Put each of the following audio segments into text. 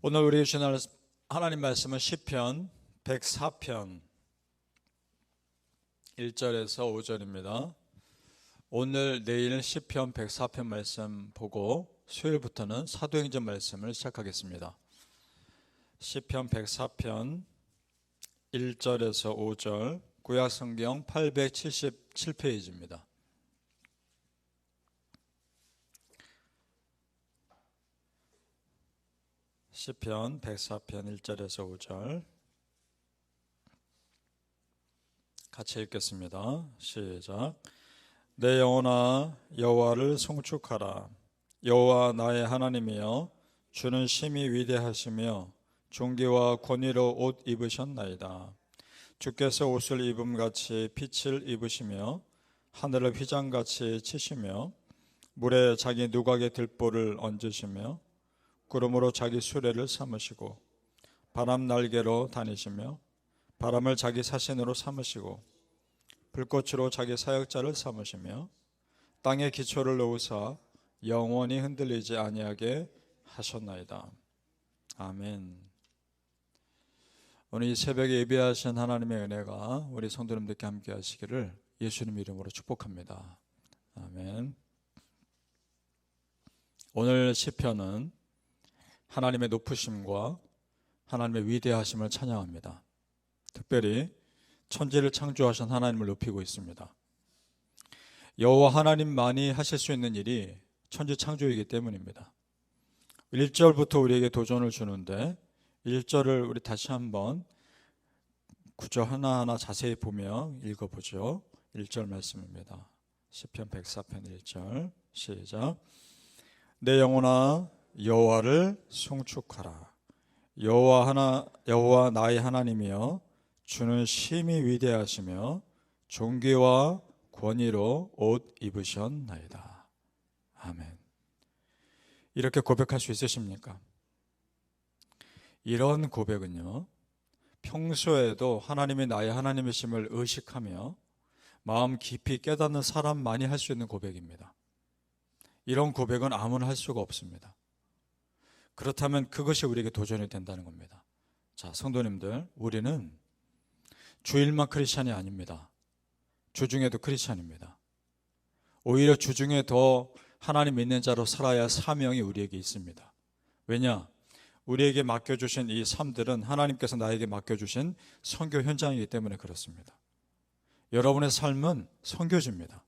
오늘 우리 주신 하나님 말씀은 시편 104편 1절에서 5절입니다. 오늘 내일 시편 104편 말씀 보고 수요일부터는 사도행전 말씀을 시작하겠습니다. 시편 104편 1절에서 5절, 구약성경 877페이지입니다. 시편 104편 1절에서 5절 같이 읽겠습니다. 시작. 내 영혼아 여호와를 송축하라. 여호와 나의 하나님이여, 주는 심히 위대하시며 존귀와 권위로 옷 입으셨나이다. 주께서 옷을 입음같이 빛을 입으시며 하늘을 휘장같이 치시며 물에 자기 누각의 들보를 얹으시며 구름으로 자기 수레를 삼으시고 바람 날개로 다니시며 바람을 자기 사신으로 삼으시고 불꽃으로 자기 사역자를 삼으시며 땅에 기초를 놓으사 영원히 흔들리지 아니하게 하셨나이다. 아멘. 오늘 이 새벽에 예배하신 하나님의 은혜가 우리 성도님들께 함께 하시기를 예수님 이름으로 축복합니다. 아멘. 오늘 시편은 하나님의 높으심과 하나님의 위대하심을 찬양합니다. 특별히 천지를 창조하신 하나님을 높이고 있습니다. 여호와 하나님만이 하실 수 있는 일이 천지 창조이기 때문입니다. 1절부터 우리에게 도전을 주는데 1절을 우리 다시 한번 구절 하나하나 자세히 보며 읽어보죠. 1절 말씀입니다. 시편 104편 1절 시작. 내 영혼아 여호와를 송축하라. 여호와 나의 하나님이여, 주는 심히 위대하시며 존귀와 권위로 옷 입으셨나이다. 아멘. 이렇게 고백할 수 있으십니까? 이런 고백은요, 평소에도 하나님이 나의 하나님이심을 의식하며 마음 깊이 깨닫는 사람만이 할 수 있는 고백입니다. 이런 고백은 아무나 할 수가 없습니다. 그렇다면 그것이 우리에게 도전이 된다는 겁니다. 자, 성도님들, 우리는 주일만 크리스찬이 아닙니다. 주중에도 크리스찬입니다. 오히려 주중에 더 하나님 믿는 자로 살아야 사명이 우리에게 있습니다. 왜냐? 우리에게 맡겨주신 이 삶들은 하나님께서 나에게 맡겨주신 선교 현장이기 때문에 그렇습니다. 여러분의 삶은 선교지입니다.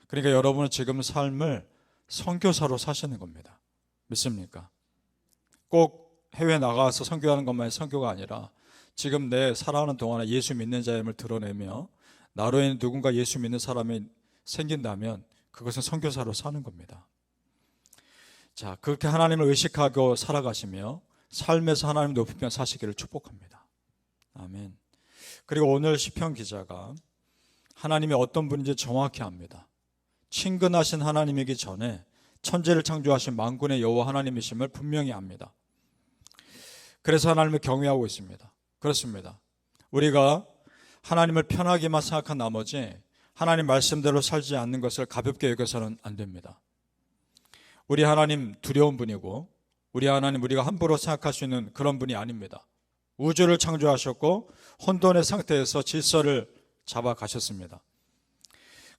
그러니까 여러분은 지금 삶을 선교사로 사시는 겁니다. 믿습니까? 꼭 해외 나가서 선교하는 것만이 선교가 아니라 지금 내 살아가는 동안에 예수 믿는 자임을 드러내며 나로 인해 누군가 예수 믿는 사람이 생긴다면 그것은 선교사로 사는 겁니다. 자, 그렇게 하나님을 의식하고 살아가시며 삶에서 하나님 높이며 사시기를 축복합니다. 아멘. 그리고 오늘 시편 기자가 하나님이 어떤 분인지 정확히 압니다. 친근하신 하나님이기 전에 천지를 창조하신 만군의 여호와 하나님이심을 분명히 압니다. 그래서 하나님을 경외하고 있습니다. 그렇습니다. 우리가 하나님을 편하게만 생각한 나머지 하나님 말씀대로 살지 않는 것을 가볍게 여겨서는 안 됩니다. 우리 하나님 두려운 분이고 우리 하나님 우리가 함부로 생각할 수 있는 그런 분이 아닙니다. 우주를 창조하셨고 혼돈의 상태에서 질서를 잡아 가셨습니다.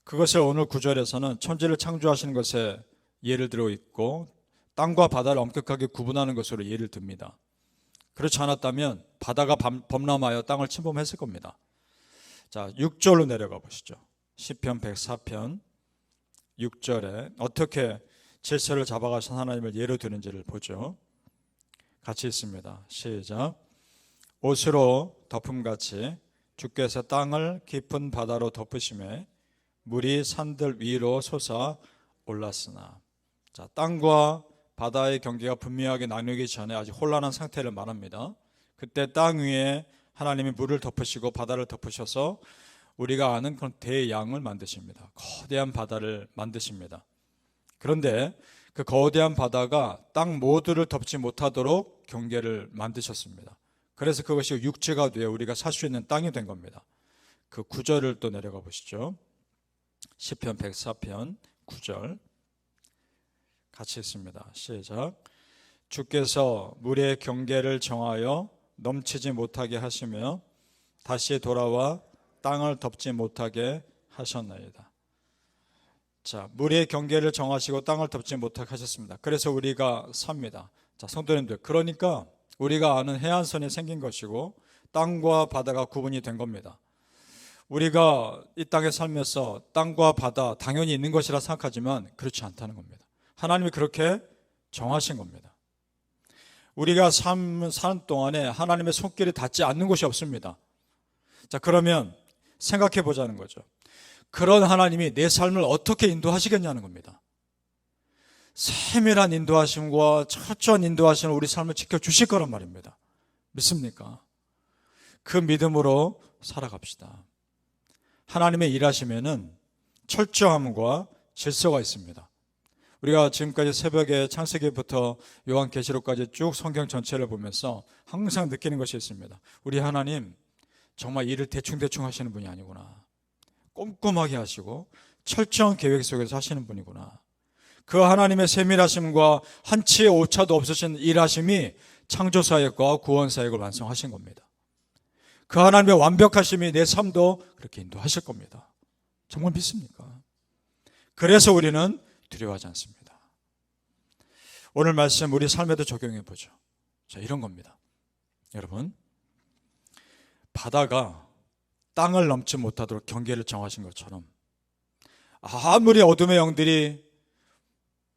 그것을 오늘 9절에서는 천지를 창조하시는 것에 예를 들어 있고 땅과 바다를 엄격하게 구분하는 것으로 예를 듭니다. 그렇지 않았다면 바다가 범람하여 땅을 침범했을 겁니다. 자, 6절로 내려가 보시죠. 시편 104편 6절에 어떻게 질서를 잡아가신 하나님을 예로 드는지를 보죠. 같이 읽습니다. 시작. 옷으로 덮음같이 주께서 땅을 깊은 바다로 덮으심에 물이 산들 위로 솟아 올랐으나. 자, 땅과 바다의 경계가 분명하게 나누기 전에 아직 혼란한 상태를 말합니다. 그때 땅 위에 하나님이 물을 덮으시고 바다를 덮으셔서 우리가 아는 그런 대양을 만드십니다. 거대한 바다를 만드십니다. 그런데 그 거대한 바다가 땅 모두를 덮지 못하도록 경계를 만드셨습니다. 그래서 그것이 육지가 되어 우리가 살 수 있는 땅이 된 겁니다. 그 9절을 또 내려가 보시죠. 시편 104편 9절 같이 읽습니다. 시작. 주께서 물의 경계를 정하여 넘치지 못하게 하시며 다시 돌아와 땅을 덮지 못하게 하셨나이다. 자, 물의 경계를 정하시고 땅을 덮지 못하게 하셨습니다. 그래서 우리가 삽니다. 자, 성도님들, 그러니까 우리가 아는 해안선이 생긴 것이고 땅과 바다가 구분이 된 겁니다. 우리가 이 땅에 살면서 땅과 바다 당연히 있는 것이라 생각하지만 그렇지 않다는 겁니다. 하나님이 그렇게 정하신 겁니다. 우리가 사는 동안에 하나님의 손길이 닿지 않는 곳이 없습니다. 자, 그러면 생각해 보자는 거죠. 그런 하나님이 내 삶을 어떻게 인도하시겠냐는 겁니다. 세밀한 인도하심과 철저한 인도하심으로 우리 삶을 지켜주실 거란 말입니다. 믿습니까? 그 믿음으로 살아갑시다. 하나님의 일하시면은 철저함과 질서가 있습니다. 우리가 지금까지 새벽에 창세기부터 요한계시록까지 쭉 성경 전체를 보면서 항상 느끼는 것이 있습니다. 우리 하나님 정말 일을 대충대충 하시는 분이 아니구나. 꼼꼼하게 하시고 철저한 계획 속에서 하시는 분이구나. 그 하나님의 세밀하심과 한치의 오차도 없으신 일하심이 창조사역과 구원사역을 완성하신 겁니다. 그 하나님의 완벽하심이 내 삶도 그렇게 인도하실 겁니다. 정말 믿습니까? 그래서 우리는 두려워하지 않습니다. 오늘 말씀 우리 삶에도 적용해 보죠. 자, 이런 겁니다. 여러분, 바다가 땅을 넘지 못하도록 경계를 정하신 것처럼 아무리 어둠의 영들이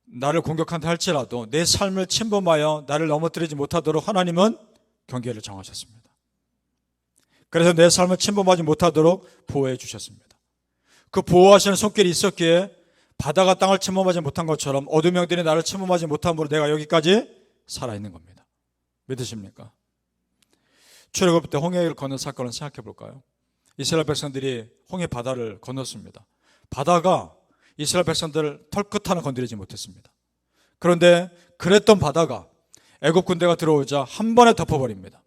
나를 공격한다 할지라도 내 삶을 침범하여 나를 넘어뜨리지 못하도록 하나님은 경계를 정하셨습니다. 그래서 내 삶을 침범하지 못하도록 보호해 주셨습니다. 그 보호하시는 손길이 있었기에 바다가 땅을 침범하지 못한 것처럼 어둠의 영들이 나를 침범하지 못함으로 내가 여기까지 살아있는 겁니다. 믿으십니까? 출애굽 때 홍해를 건넌 사건을 생각해 볼까요? 이스라엘 백성들이 홍해 바다를 건넜습니다. 바다가 이스라엘 백성들을 털끝 하나 건드리지 못했습니다. 그런데 그랬던 바다가 애굽 군대가 들어오자 한 번에 덮어버립니다.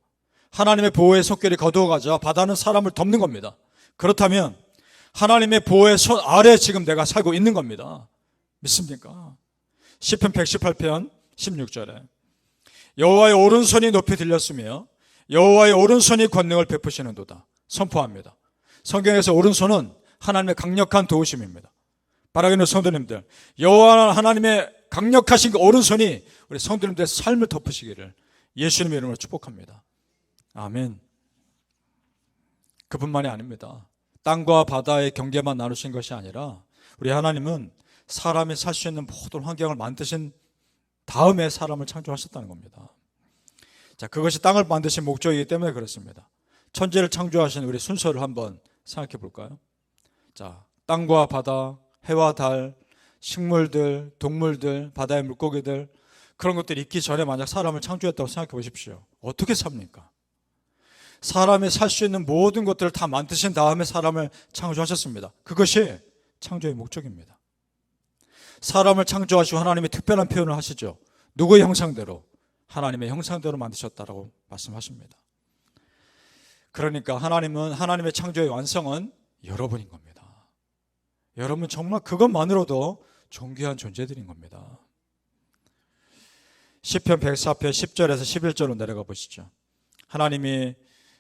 하나님의 보호의 손길이 거두어가자 바다는 사람을 덮는 겁니다. 그렇다면 하나님의 보호의 손 아래 지금 내가 살고 있는 겁니다. 믿습니까? 시편 118편 16절에 여호와의 오른손이 높이 들렸으며 여호와의 오른손이 권능을 베푸시는도다 선포합니다. 성경에서 오른손은 하나님의 강력한 도우심입니다. 바라기는 성도님들, 여호와 하나님의 강력하신 그 오른손이 우리 성도님들의 삶을 덮으시기를 예수님의 이름으로 축복합니다. 아멘. 그뿐만이 아닙니다. 땅과 바다의 경계만 나누신 것이 아니라 우리 하나님은 사람이 살 수 있는 모든 환경을 만드신 다음에 사람을 창조하셨다는 겁니다. 자, 그것이 땅을 만드신 목적이기 때문에 그렇습니다. 천지를 창조하신 우리 순서를 한번 생각해 볼까요? 자, 땅과 바다, 해와 달, 식물들, 동물들, 바다의 물고기들 그런 것들이 있기 전에 만약 사람을 창조했다고 생각해 보십시오. 어떻게 삽니까? 사람이 살 수 있는 모든 것들을 다 만드신 다음에 사람을 창조하셨습니다. 그것이 창조의 목적입니다. 사람을 창조하시고 하나님이 특별한 표현을 하시죠. 누구의 형상대로? 하나님의 형상대로 만드셨다라고 말씀하십니다. 그러니까 하나님은 하나님의 창조의 완성은 여러분인 겁니다. 여러분 정말 그것만으로도 존귀한 존재들인 겁니다. 시편 104편 10절에서 11절로 내려가 보시죠. 하나님이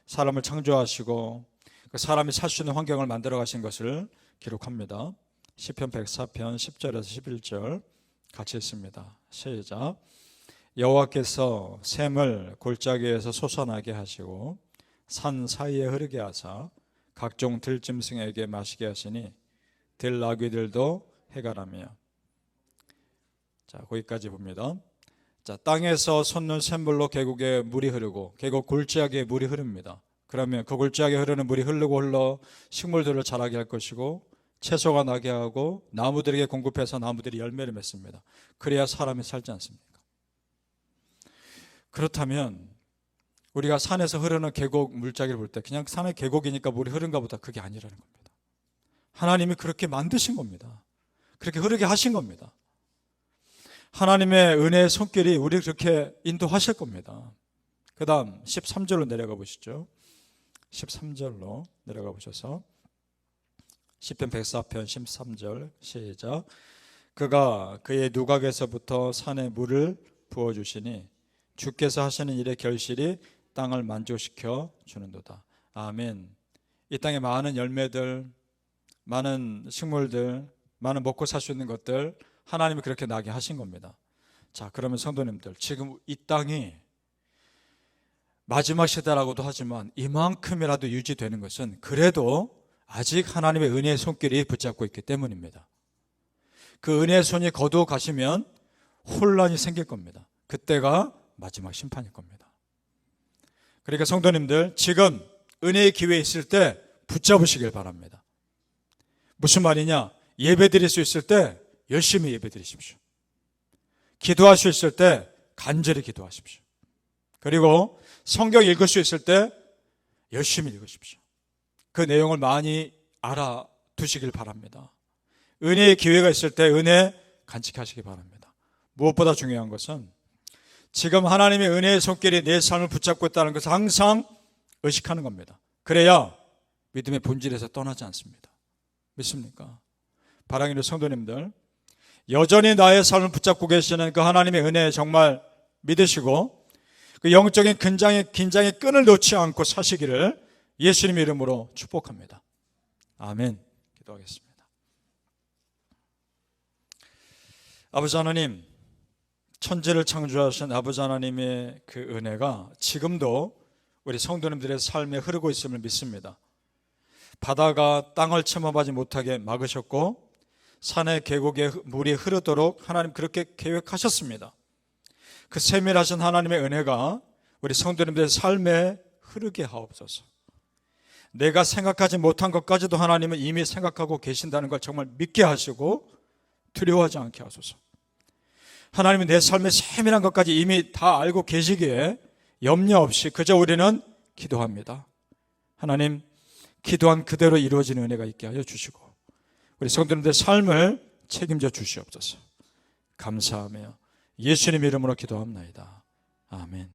사람을 창조하시고 그 사람이 살 수 있는 환경을 만들어 가신 것을 기록합니다. 시편 104편 10절에서 11절 같이 읽습니다. 시작. 여호와께서 샘을 골짜기에서 솟아나게 하시고 산 사이에 흐르게 하사 각종 들짐승에게 마시게 하시니 들나귀들도 해가라며. 자, 거기까지 봅니다. 자, 땅에서 솟는 샘물로 계곡에 물이 흐르고 계곡 골짜기에 물이 흐릅니다. 그러면 그 골짜기에 흐르는 물이 흐르고 흘러 식물들을 자라게 할 것이고 채소가 나게 하고 나무들에게 공급해서 나무들이 열매를 맺습니다. 그래야 사람이 살지 않습니까? 그렇다면 우리가 산에서 흐르는 계곡 물자기를 볼 때 그냥 산의 계곡이니까 물이 흐른가 보다, 그게 아니라는 겁니다. 하나님이 그렇게 만드신 겁니다. 그렇게 흐르게 하신 겁니다. 하나님의 은혜의 손길이 우리를 그렇게 인도하실 겁니다. 그 다음 13절로 내려가 보시죠. 13절로 내려가 보셔서 시편 104편 13절 시작. 그가 그의 누각에서부터 산에 물을 부어주시니 주께서 하시는 일의 결실이 땅을 만족시켜 주는도다. 아멘. 이 땅에 많은 열매들, 많은 식물들, 많은 먹고 살 수 있는 것들 하나님이 그렇게 나게 하신 겁니다. 자, 그러면 성도님들, 지금 이 땅이 마지막 시대라고도 하지만 이만큼이라도 유지되는 것은 그래도 아직 하나님의 은혜의 손길이 붙잡고 있기 때문입니다. 그 은혜의 손이 거두어 가시면 혼란이 생길 겁니다. 그때가 마지막 심판일 겁니다. 그러니까 성도님들, 지금 은혜의 기회 있을 때 붙잡으시길 바랍니다. 무슨 말이냐? 예배 드릴 수 있을 때 열심히 예배 드리십시오. 기도할 수 있을 때 간절히 기도하십시오. 그리고 성경 읽을 수 있을 때 열심히 읽으십시오. 그 내용을 많이 알아두시길 바랍니다. 은혜의 기회가 있을 때 은혜 간직하시기 바랍니다. 무엇보다 중요한 것은 지금 하나님의 은혜의 손길이 내 삶을 붙잡고 있다는 것을 항상 의식하는 겁니다. 그래야 믿음의 본질에서 떠나지 않습니다. 믿습니까? 사랑하는 성도님들, 여전히 나의 삶을 붙잡고 계시는 그 하나님의 은혜 정말 믿으시고 그 영적인 긴장의 끈을 놓지 않고 사시기를 예수님의 이름으로 축복합니다. 아멘. 기도하겠습니다. 아버지 하나님, 천지를 창조하신 아버지 하나님의 그 은혜가 지금도 우리 성도님들의 삶에 흐르고 있음을 믿습니다. 바다가 땅을 침범하지 못하게 막으셨고 산의 계곡에 물이 흐르도록 하나님 그렇게 계획하셨습니다. 그 세밀하신 하나님의 은혜가 우리 성도님들의 삶에 흐르게 하옵소서. 내가 생각하지 못한 것까지도 하나님은 이미 생각하고 계신다는 걸 정말 믿게 하시고 두려워하지 않게 하소서. 하나님은 내 삶의 세밀한 것까지 이미 다 알고 계시기에 염려 없이 그저 우리는 기도합니다. 하나님, 기도한 그대로 이루어지는 은혜가 있게 하여 주시고 우리 성도님들의 삶을 책임져 주시옵소서. 감사하며 예수님 이름으로 기도합나이다. 아멘.